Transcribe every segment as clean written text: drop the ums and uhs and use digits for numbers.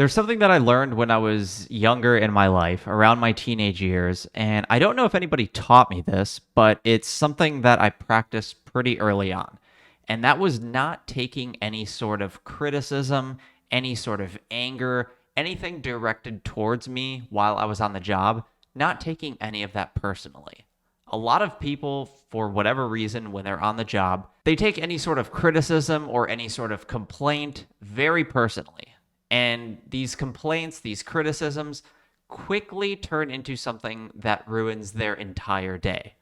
There's something that I learned when I was younger in my life, around my teenage years, and I don't know if anybody taught me this, but it's something that I practiced pretty early on. And that was not taking any sort of criticism, any sort of anger, anything directed towards me while I was on the job, not taking any of that personally. A lot of people, for whatever reason, when they're on the job, they take any sort of criticism or any sort of complaint very personally. And these complaints, these criticisms, quickly turn into something that ruins their entire day.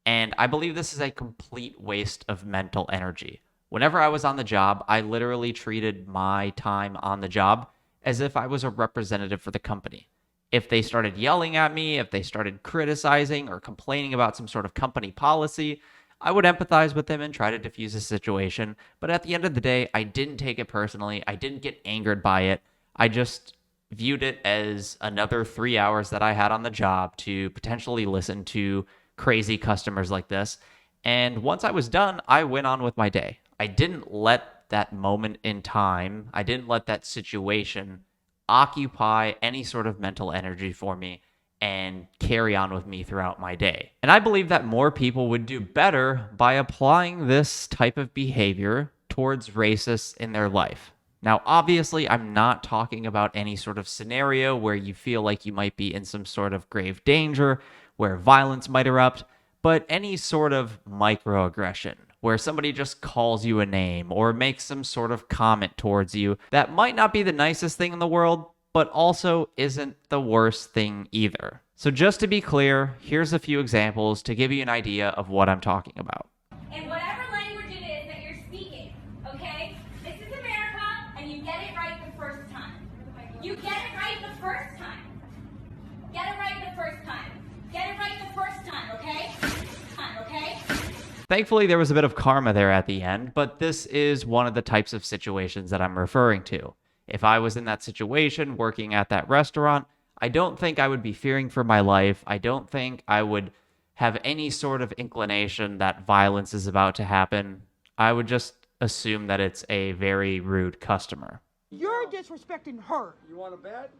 And I believe this is a complete waste of mental energy. Whenever I was on the job, I literally treated my time on the job as if I was a representative for the company. If they started yelling at me, if they started criticizing or complaining about some sort of company policy, I would empathize with them and try to diffuse the situation. But at the end of the day, I didn't take it personally. I didn't get angered by it. I just viewed it as another 3 hours that I had on the job to potentially listen to crazy customers like this. And once I was done, I went on with my day. I didn't let that moment in time, I didn't let that situation occupy any sort of mental energy for me and carry on with me throughout my day. And I believe that more people would do better by applying this type of behavior towards racists in their life. Now, obviously, I'm not talking about any sort of scenario where you feel like you might be in some sort of grave danger, where violence might erupt, but any sort of microaggression where somebody just calls you a name or makes some sort of comment towards you that might not be the nicest thing in the world, but also isn't the worst thing either. So just to be clear, here's a few examples to give you an idea of what I'm talking about. In whatever language it is that you're speaking, okay? This is America, and you get it right the first time. You get it right the first time. Get it right the first time. Get it right the first time, okay? Okay? Thankfully, there was a bit of karma there at the end, but this is one of the types of situations that I'm referring to. If I was in that situation working at that restaurant, I don't think I would be fearing for my life. I don't think I would have any sort of inclination that violence is about to happen. I would just assume that it's a very rude customer. You're disrespecting her. You want to bet?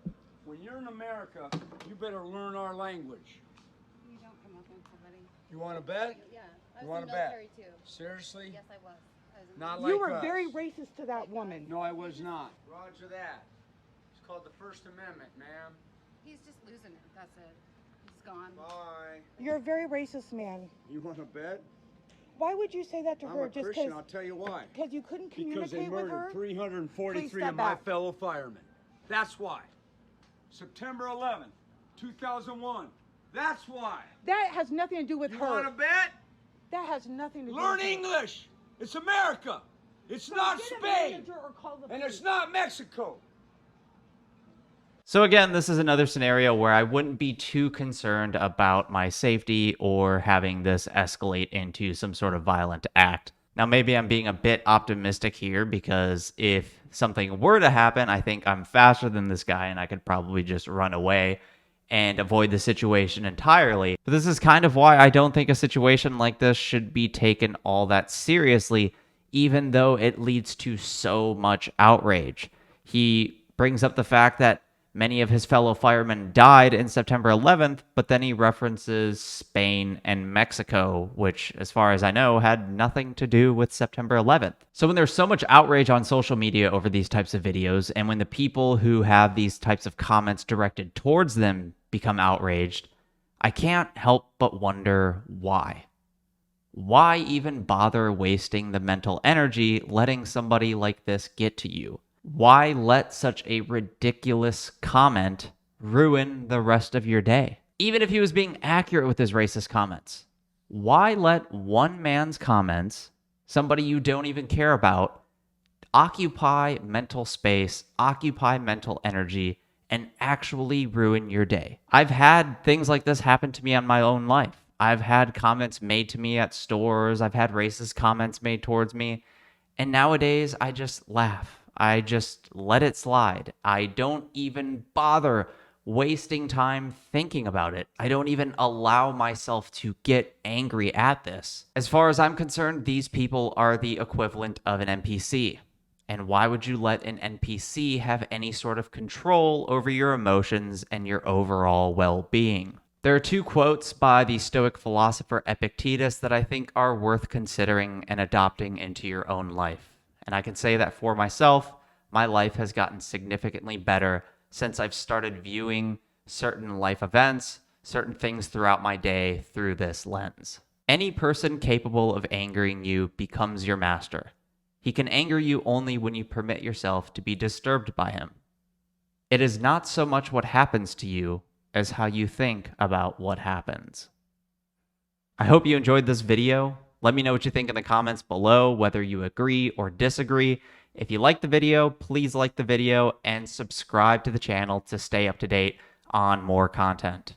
When you're in America, you better learn our language. You don't come up with somebody. You want to bet? Yeah, I You was want in to the bet? military too. Seriously? Yes, I was. I was in Not the like You were us. very racist to that woman. No, I was not. Roger that. It's called the First Amendment, ma'am. He's just losing it. That's it. He's gone. Bye. You're a very racist man. You want to bet? Why would you say that to I'm her a just Christian. I'll tell you why. because you couldn't Because they communicate with her? murdered 343 Please of step my back. fellow firemen. That's why. September 11th, 2001. That's why. That has nothing to do with You her. want to bet? That has nothing to do Learn with her. English. It's America. It's So not get a Spain. manager or call the And police. it's not Mexico. So again, this is another scenario where I wouldn't be too concerned about my safety or having this escalate into some sort of violent act. Now, maybe I'm being a bit optimistic here because if something were to happen, I think I'm faster than this guy and I could probably just run away and avoid the situation entirely. But this is kind of why I don't think a situation like this should be taken all that seriously, even though it leads to so much outrage. He brings up the fact that many of his fellow firemen died in September 11th, but then he references Spain and Mexico, which, as far as I know, had nothing to do with September 11th. So when there's so much outrage on social media over these types of videos, and when the people who have these types of comments directed towards them become outraged, I can't help but wonder why. Why even bother wasting the mental energy letting somebody like this get to you? Why let such a ridiculous comment ruin the rest of your day? Even if he was being accurate with his racist comments, why let one man's comments, somebody you don't even care about, occupy mental space, occupy mental energy, and actually ruin your day? I've had things like this happen to me on my own life. I've had comments made to me at stores. I've had racist comments made towards me. And nowadays, I just laugh. I just let it slide. I don't even bother wasting time thinking about it. I don't even allow myself to get angry at this. As far as I'm concerned, these people are the equivalent of an NPC. And why would you let an NPC have any sort of control over your emotions and your overall well being? There are two quotes by the Stoic philosopher Epictetus that I think are worth considering and adopting into your own life. And I can say that for myself, my life has gotten significantly better since I've started viewing certain life events, certain things throughout my day through this lens. Any person capable of angering you becomes your master. He can anger you only when you permit yourself to be disturbed by him. It is not so much what happens to you as how you think about what happens. I hope you enjoyed this video. Let me know what you think in the comments below, whether you agree or disagree. If you like the video, please like the video and subscribe to the channel to stay up to date on more content.